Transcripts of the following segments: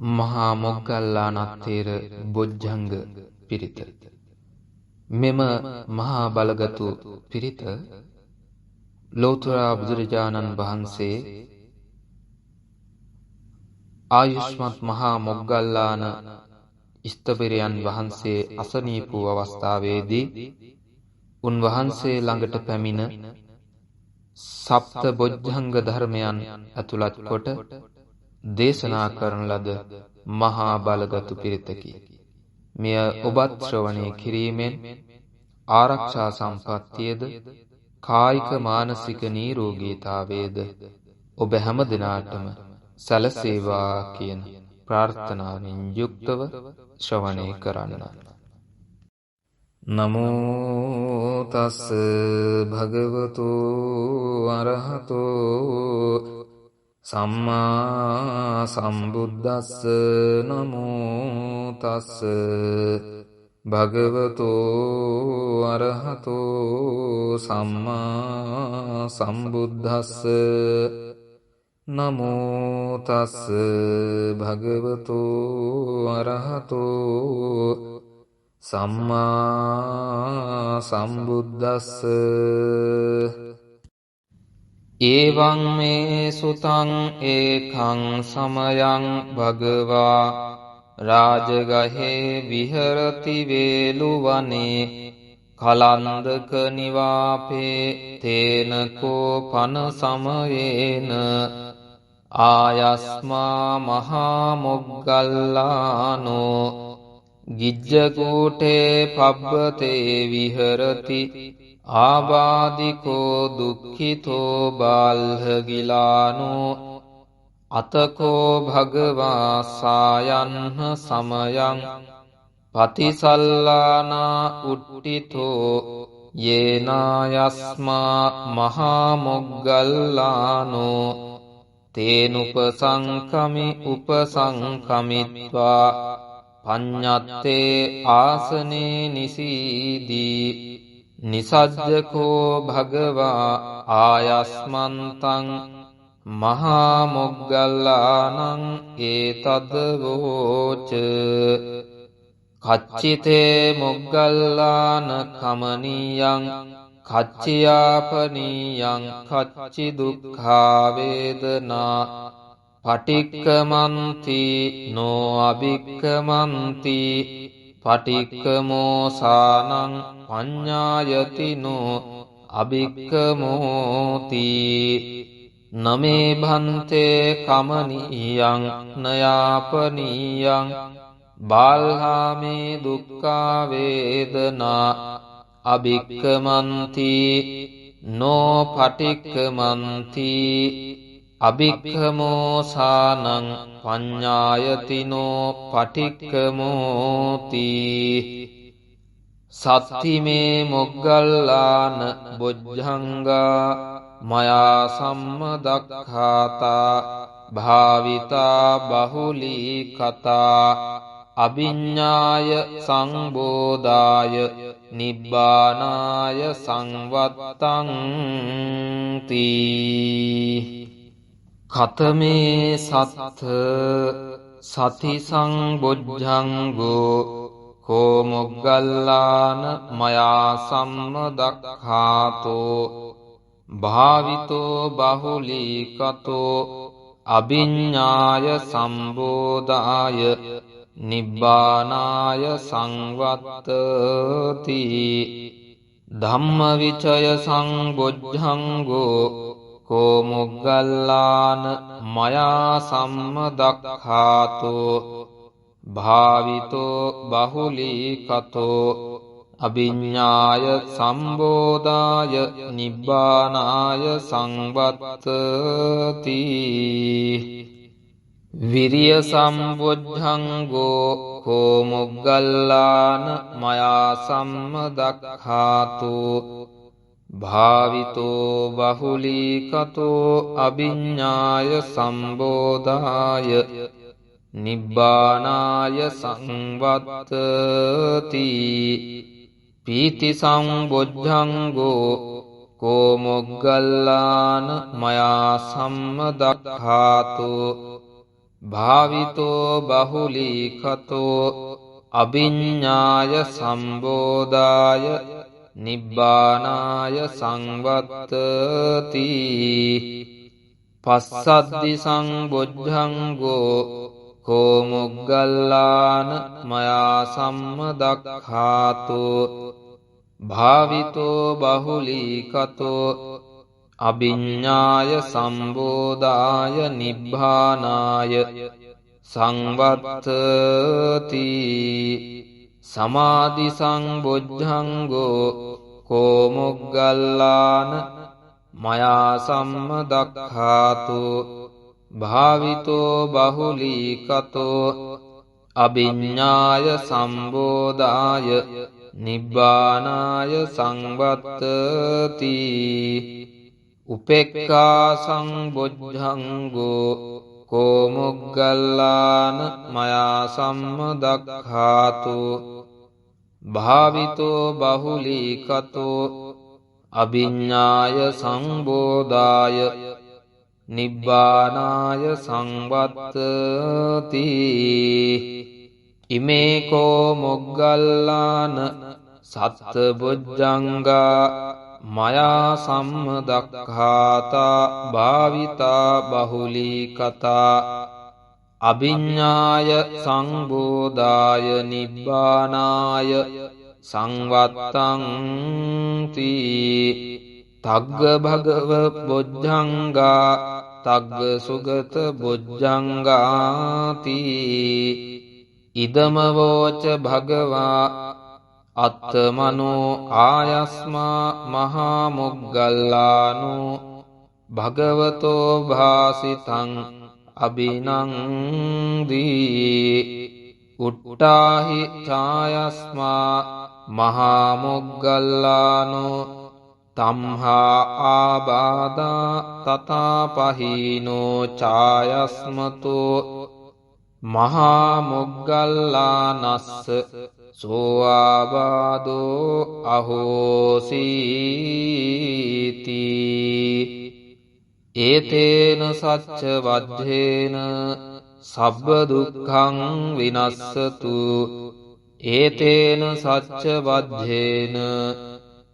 මහා මොග්ගල්ලානත්තේර බොජ්ජංග පිරිත. මෙම මහා බලගතු පිරිත ලෝතර බුදුරජාණන් වහන්සේ ආයුෂ්මත් මහා මොග්ගල්ලාන ස්තවිරයන් වහන්සේ අසනීප වූ අවස්ථාවේදී උන්වහන්සේ ළඟට පැමිණ සප්ත බොජ්ජංග ධර්මයන් ඇතුළත් කොට දේශනා කරන ලද මහා බලගතු පිරිතකි. මෙය ඔබත් ශ්‍රවණය කිරීමෙන් ආරක්ෂා සම්පත්තියද කායික මානසික නිරෝගීතාවයද ඔබ හැම දිනාටම සැලසේවා කියන ප්‍රාර්ථනාවෙන් යුක්තව ශ්‍රවණය කරන්න. නමෝ තස් භගවතු අරහතෝ සම්මා සම්බුද්දස්ස. නමෝ තස් භගවතු අරහතෝ සම්මා සම්බුද්දස්ස. නමෝ තස් භගවතු අරහතෝ සම්මා සම්බුද්දස්ස. ඒවං මේ සුතං ඒකං සමයං භගවා රාජගහේ විහරති වේලුවනේ කලන්දක නිවාපේ තේනකෝ පන සමයේන ආයස්මා මහා මොග්ගල්ලානෝ ගිජ්ජකූටේ පබ්බතේ විහරති ආබාධිකෝ දුක්ඛිතෝ බාල්හගිලානෝ අතකෝ භගවා සායන්හ සමයං පතිසල්ලානා උට්ටිතෝ යේනායස්මා මහා මොග්ගල්ලානෝ තේනුපසංකමි උපසංකමිත්වා පඤ්ඤත්තේ ආසනේ නිසීදී නිසජ්ජකෝ භගවා ආයස්මන්තං මහා මොග්ගල්ලානං ඒතදවෝච කච්චිතේ මොග්ගල්ලාන කමනීයං කච්චියාපනීයං කච්චි දුක්ඛා වේදනා පටික්කමන්ති නෝ අභික්කමන්ති පටික්කමෝසානං පඤ්ඤායතිනෝ අභික්කමෝති නමේ භන්තේ කමනීයං නයාපනීයං බාල්හාමේ දුක්ඛා වේදනා අභික්කමන්ති නෝ පටික්කමන්ති අභික්ඛමෝසානං පඤ්ඤායතිනෝ පටික්ඛමෝති සත්තිමේ මොග්ගල්ලාන බොජ්ජංගා මයා සම්මදක්ඛාතා භාවිතා බහුලී කතා අභිඤ්ඤාය සංබෝධාය නිබ්බානාය සංවත්තං තී කතමේ සත්ථ සති සංබොජ්ජංගෝ කෝ මොග්ගල්ලාන මයා සම්මදක්ඛාතෝ භාවිතෝ බහුලී කතෝ අභිඤ්ඤාය සම්බෝධාය නිබ්බානාය සංවත්තති ධම්මවිචය සංබොජ්ජංගෝ කෝ මොග්ගල්ලාන මයා සම්මදක්ඛාතෝ භාවිතෝ බහුලී කතෝ අභිඤ්ඤාය සම්බෝධාය නිබ්බානාය සංවත්තති විරිය සම්බොජ්ජංගෝ කෝ මොග්ගල්ලාන මයා සම්මදක්ඛාතෝ භාවිතෝ බහුලී කතෝ අභිඤ්ඤාය සම්බෝධාය නිබ්බානාය සංවත්තති පීති සම්බොජ්ජංගෝ කෝ මොග්ගල්ලාන මයා සම්මදක්ඛාතෝ භාවිතෝ බහුලීකතෝ අභිඤ්ඤාය සම්බෝධාය නිබ්බානාය සංවත්තති පස්සද්දි සංබොජ්ජංගෝ කෝ මොග්ගල්ලාන මයා සම්මදක්ඛාතෝ භාවිතෝ බහුලීකතෝ අභිඤ්ඤාය සම්බෝධාය නිබ්බානාය සංවත්තති සමාධි සංබොජ්ජංගෝ කෝ මොග්ගල්ලාන මයා සම්මදක්ඛාතෝ භාවිතෝ බහුලීකතෝ අභිඤ්ඤාය සම්බෝධාය නිබ්බානාය සංවත්තති උපේක්ඛා සංබොජ්ජංගෝ කෝ මොග්ගල්ලාන මයා සම්මදක්ඛාතෝ භාවිතෝ බහුලීකතෝ අභිඤ්ඤාය සම්බෝධාය නිබ්බානාය සංවත්තති ඉමේ කෝ මොග්ගල්ලාන සත්බොජ්ජංගා මයා සම්මදක්ඛාතා භාවිතා බහුලීකතා අභිඤ්ඤාය සංබෝධාය නිබ්බානාය සංවත්තංති තග්ග භගව බොජ්ජංගා තග්ග සුගත බොජ්ජංගාති ඉදම වෝච භගවා අත්තමනෝ ආයස්මා මහා මොග්ගල්ලානෝ භගවතෝ භාසිතං අභිනන්දී උට්ටාහි ඡායස්මා මහා මොග්ගල්ලානෝ තම්හා ආබාධා තථාපහීනෝ ඡායස්මතෝ මහා මොග්ගල්ලානස්ස සෝආබාධෝ අහෝසීති ඒතේන සච්ච වද්ධේන සබ්බ දුක්ඛං විනස්සතු ඒතේන සච්ච වද්ධේන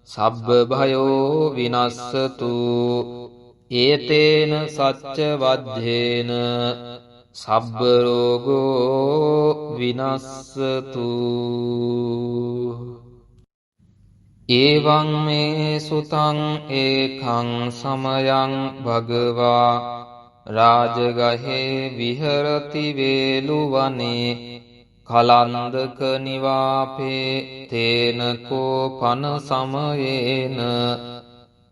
සබ්බ භයෝ විනස්සතු ඒතේන සච්ච වද්ධේන සබ්බ රෝගෝ විනස්සතු එවං මේ සුතං ඒකං සමයං භගවා රාජගහේ විහරති වේලුවනේ කලන්දක නිවාපේ තේන කෝපන සමයේන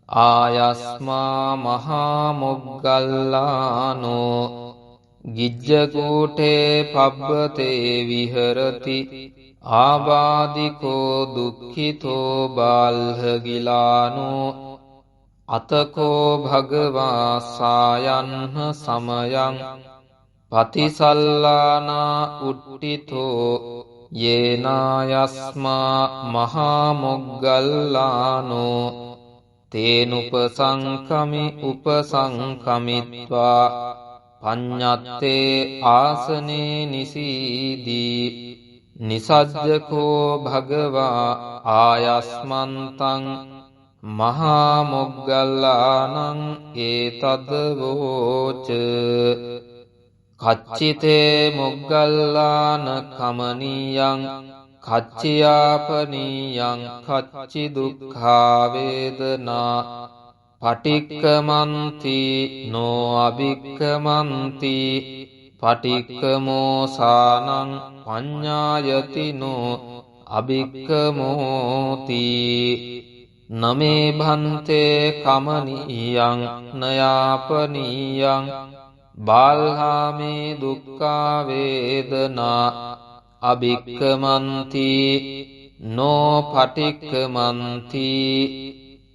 ආයස්මා මහා මොග්ගල්ලානෝ ගිජ්ජකූටේ පබ්බතේ විහරති ආබාධිකෝ දුක්ඛිතෝ බාල්හගිලානෝ අතකෝ භගවා සායන්හ සමයං පතිසල්ලානා උට්ඨිතෝ යේනායස්මා මහා මොග්ගල්ලානෝ තේනුපසංකමි උපසංකමිත්වා පඤ්ඤත්තේ ආසනේ නිසීදී නිසජ්ජකෝ භගවා ආයස්මන්තං මහා මොග්ගල්ලානං ඒතද වෝච කච්චිතේ මොග්ගල්ලාන කමනීයං කච්චියාපනීයං කච්චි දුක්ඛා වේදනා පටික්කමන්ති නෝ අභික්කමන්ති පටික්කමෝසානං පඤ්ඤායතිනෝ අභික්කමෝති නමේ භන්තේ කමනීයං නයාපනීයං බාල්හාමේ දුක්ඛා වේදනා අභික්කමන්ති නෝ පටික්කමන්ති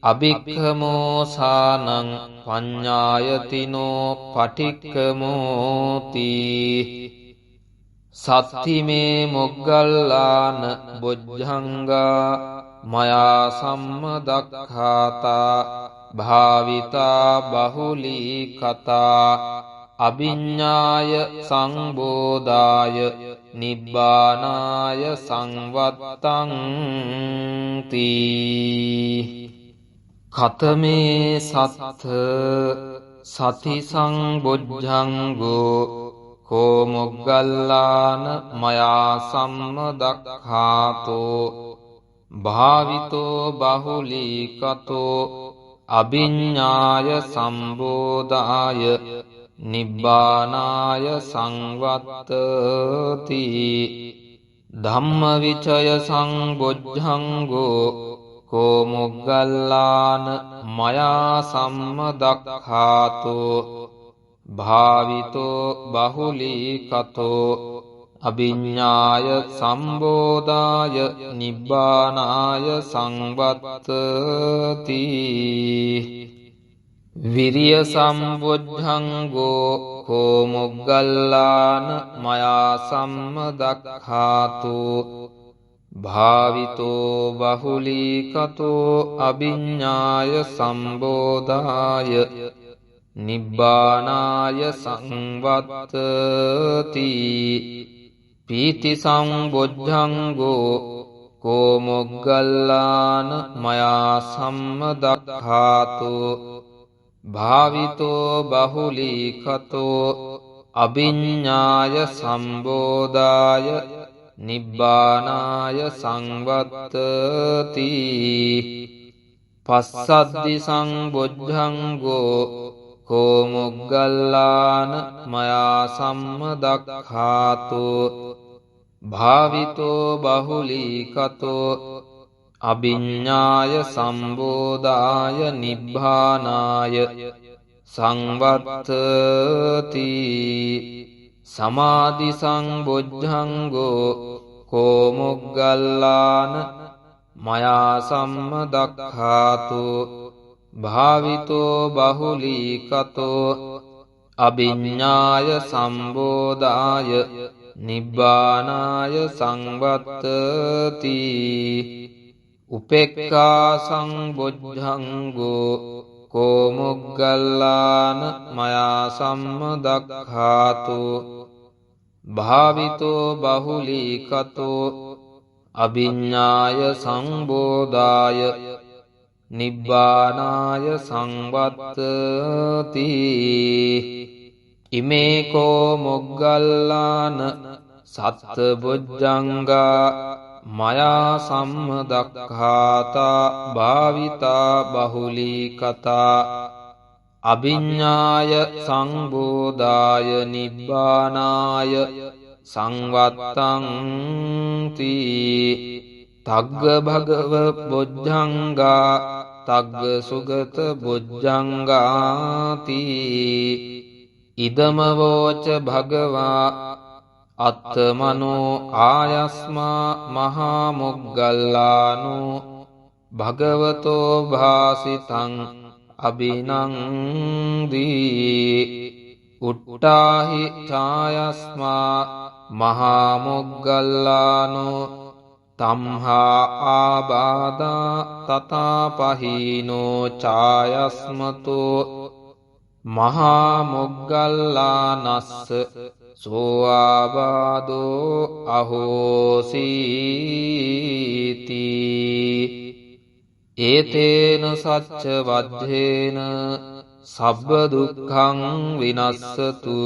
අභික්ඛමෝසානං පඤ්ඤායතිනෝ පටික්ඛමෝති සත්තිමේ මොග්ගල්ලාන බොජ්ජංගා මයා සම්මදක්ඛාතා භාවිතා බහුලී කතා අභිඤ්ඤාය සංබෝධාය නිබ්බානාය සංවත්තං තී කතමේ සත්ථ සති සංබොජ්ජංගෝ කෝ මොග්ගල්ලාන මයා සම්මදක්ඛාතෝ භාවිතෝ බහුලීකතෝ අභිඤ්ඤාය සම්බෝධාය නිබ්බානාය සංවත්තති ධම්මවිචය සංබොජ්ජංගෝ කෝ මොග්ගල්ලාන මයා සම්මදක්ඛාතෝ භාවිතෝ බහුලීකතෝ අභිඤ්ඤාය සම්බෝධාය නිබ්බානාය සංවත්තති විරිය සම්බොජ්ජංගෝ කෝ මොග්ගල්ලාන මයා සම්මදක්ඛාතෝ භාවිතෝ බහුලීකතෝ අභිඤ්ඤාය සම්බෝධාය නිබ්බානාය සංවත්තති පීති සම්බොජ්ජංගෝ කෝ මොග්ගල්ලාන මයා සම්මදක්ඛාතෝ භාවිතෝ බහුලීකතෝ අභිඤ්ඤාය සම්බෝධාය නිබ්බානාය සංවත්තති පස්සද්ධි සංබොජ්ජංගෝ කෝ මොග්ගල්ලාන මයා සම්මදක්ඛාතෝ භාවිතෝ බහුලීකතෝ අභිඤ්ඤාය සම්බෝධාය නිබ්බානාය සංවත්තති සමාධි සංබොජ්ජංගෝ කෝ මොග්ගල්ලාන මයා සම්මදක්ඛාතෝ භාවිතෝ බහුලීකතෝ අභිඤ්ඤාය සම්බෝධාය නිබ්බානාය සංවත්තති උපේක්ඛා සංබොජ්ජංගෝ කෝ මොග්ගල්ලාන මයා සම්මදක්ඛාතෝ භාවිතෝ බහුලීකතෝ අභිඤ්ඤාය සංබෝධාය නිබ්බානාය සංවත්තති ඉමේ කෝ මොග්ගල්ලාන සත්ත බොජ්ජංගා මයා සම්මදක්ඛාතා භාවිතා බහුලීකතා අභිඤ්ඤාය සංබෝධාය නිබ්බානාය සංවත්තං තී තග්ග භගව බොජ්ජංගා තග්ග සුගත බොජ්ජංගාති ඉදම වෝච භගවා අත්තමනෝ ආයස්මා මහා මොග්ගල්ලානෝ භගවතෝ භාසිතං අභිනන්දී උට්ටාහි ඡායස්මා මහා මොග්ගල්ලානෝ තම්හා ආබාධා තථාපහීනෝ ඡායස්මතෝ මහා මොග්ගල්ලානස්ස සෝ ආබාධෝ අහෝසීති ඒතේන සච්ච වද්ධේන සබ්බ දුක්ඛං විනස්සතු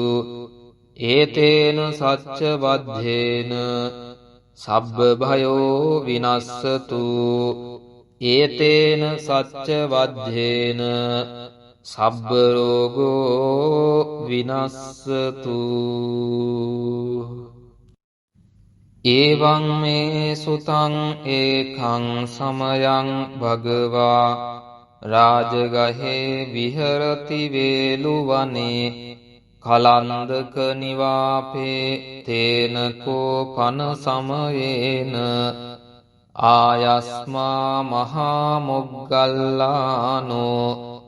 ඒතේන සච්ච වද්ධේන සබ්බ භයෝ විනස්සතු ඒතේන සච්ච වද්ධේන සබ්බ රෝගෝ විනස්සතු එවං මේ සුතං ඒකං සමයං භගවා රාජගහේ විහරති වේලුවනේ කලන්දක නිවාපේ තේන කෝපන සමයේන ආයස්මා මහා මොග්ගල්ලානෝ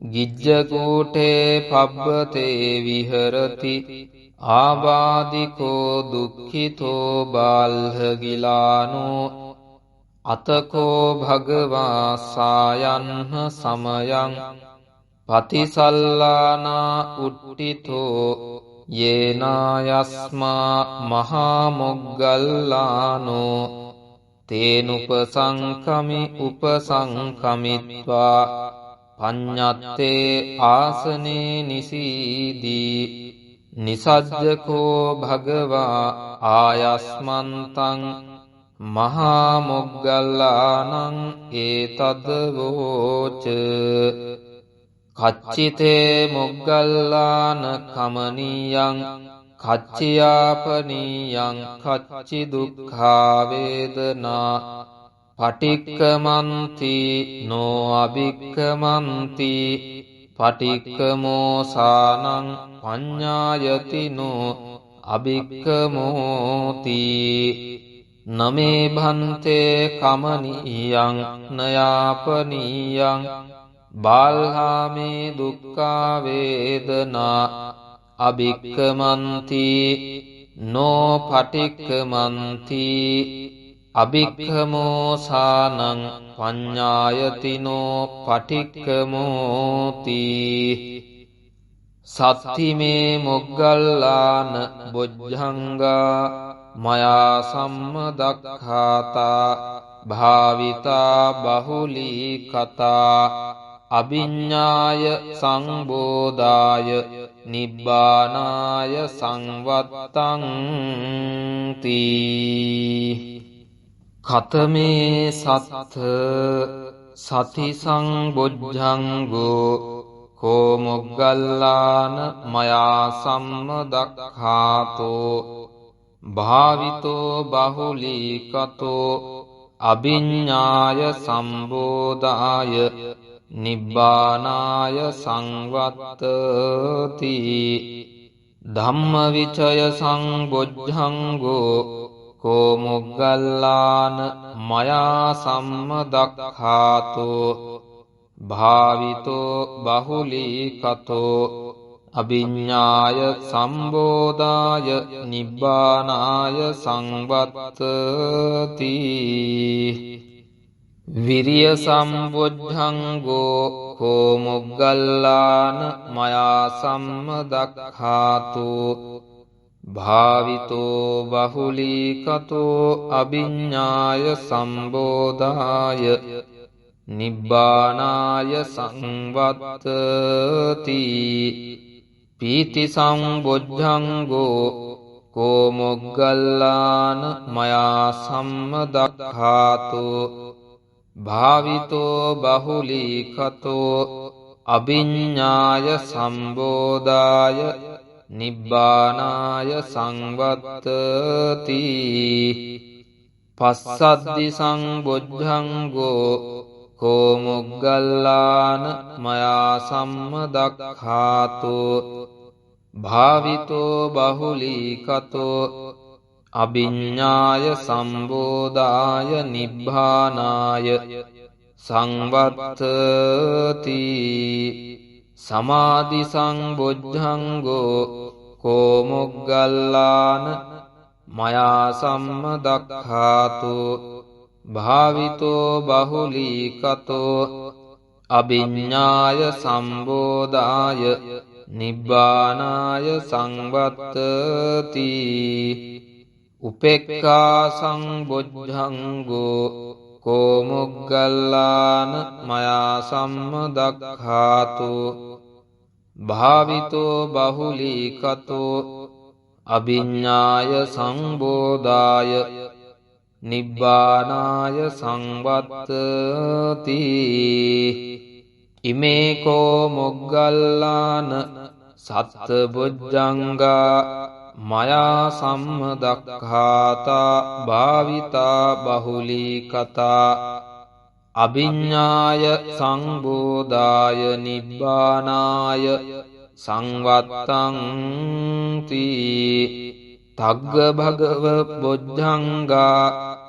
ගිජ්ජකූටේ පබ්බතේ විහරති ආබාධිකෝ දුක්ඛිතෝ බාල්හගිලානෝ අතකෝ භගවා සායන්හ සමයං පතිසල්ලානා උට්ටිතෝ යේනායස්මා මහාමොග්ගල්ලානෝ තේනුපසංකමි උපසංකමිත්වා පඤ්ඤත්තේ ආසනේ නිසීදී නිසජ්ජකෝ භගවා ආයස්මන්තං මහාමොග්ගල්ලානං ඒතදවෝච කච්චිතේ මොග්ගල්ලාන කමනීයං කච්චියාපනීයං කච්චි දුක්ඛා වේදනා පටික්කමන්ති නෝ අභික්කමන්ති පටික්කමෝසානං පඤ්ඤායතිනෝ අභික්කමෝති නමේ භන්තේ කමනීයං නයාපනීයං බාල්හාමේ දුක්ඛා වේදනා අභික්කමන්ති නෝ පටික්කමන්ති අභික්ඛමෝසානං පඤ්ඤායතිනෝ පටික්කමෝති සත්තිමේ මොග්ගල්ලාන බොජ්ජංගා මයා සම්මදක්ඛාතා භාවිතා බහුලී කතා අභිඤ්ඤාය සංබෝධාය නිබ්බානාය සංවත්තං තී කතමේ සත්ථ සති සංබොජ්ජංගෝ කෝ මොග්ගල්ලාන මයා සම්මදක්ඛාතෝ භාවිතෝ බහුලී කතෝ අභිඤ්ඤාය සම්බෝධාය නිබ්බානාය සංවත්තති ධම්මවිචය සංබොජ්ජංගෝ කෝ මොග්ගල්ලාන මයා සම්මදක්ඛාතෝ භාවිතෝ බහුලී කතෝ අභිඤ්ඤාය සම්බෝධාය නිබ්බානාය සංවත්තති විරිය සම්බොජ්ජංගෝ කෝ මොග්ගල්ලාන මයා සම්මදක්ඛාතෝ භාවිතෝ බහුලී කතෝ අභිඤ්ඤාය සම්බෝධාය නිබ්බානාය සංවත්තති පීති සම්බොජ්ජංගෝ කෝ මොග්ගල්ලාන මයා සම්මදක්ඛාතෝ භාවිතෝ බහුලී කතෝ අභිඤ්ඤාය සම්බෝධාය නිබ්බානාය සංවත්තති පස්සද්දි සංබොජ්ජංගෝ කෝ මොග්ගල්ලාන මයා සම්මදක්ඛාතෝ භාවිතෝ බහුලී කතෝ අභිඤ්ඤාය සම්බෝධාය නිබ්බානාය සංවත්තති සමාධි සංබොජ්ජංගෝ කෝ මොග්ගල්ලාන මයා සම්මදක්ඛාතෝ භාවිතෝ බහුලී කතෝ අභිඤ්ඤාය සම්බෝධාය නිබ්බානාය සංවත්තති උපේක්ඛා සංබොජ්ජංගෝ කෝ මොග්ගල්ලාන මයා සම්මදක්ඛාතෝ භාවිතෝ බහුලී කතෝ අභිඤ්ඤාය සම්බෝධාය නිබ්බානාය සංවත්තති ඉමේ කෝ මොග්ගල්ලාන සත්බොජ්ජංගා මයා සම්මදක්ඛාතා භාවිතා බහුලී කතා අභිඤ්ඤාය සංබෝධාය නිබ්බානාය සංවත්තං තී තග්ග භගව බොජ්ජංගා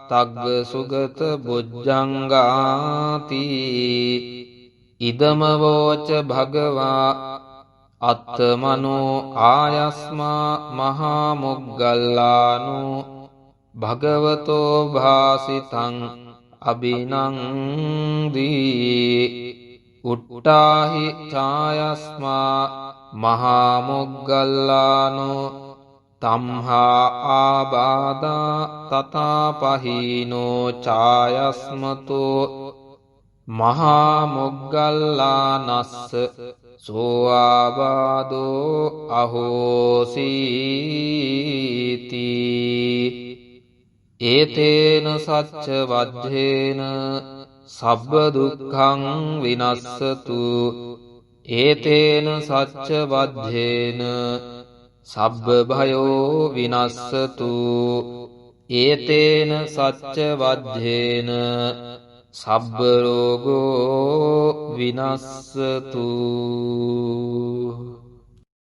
තග්ග සුගත බොජ්ජංගාති ඉදම වෝච භගවා අත්තමනෝ ආයස්මා මහා මොග්ගල්ලානෝ භගවතෝ භාසිතං අභිනන්දී උට්ටාහි ඡායස්මා මහාමොග්ගල්ලානෝ තම්හා ආබාධා තථාපහීනෝ ඡායස්මතෝ මහාමොග්ගල්ලානස්ස සෝආබාධෝ අහෝසීති ඒතේන සච්ච වද්ධේන සබ්බ දුක්ඛං විනස්සතු ඒතේන සච්ච වද්ධේන සබ්බ භයෝ විනස්සතු ඒතේන සච්ච වද්ධේන සබ්බ රෝගෝ විනස්සතු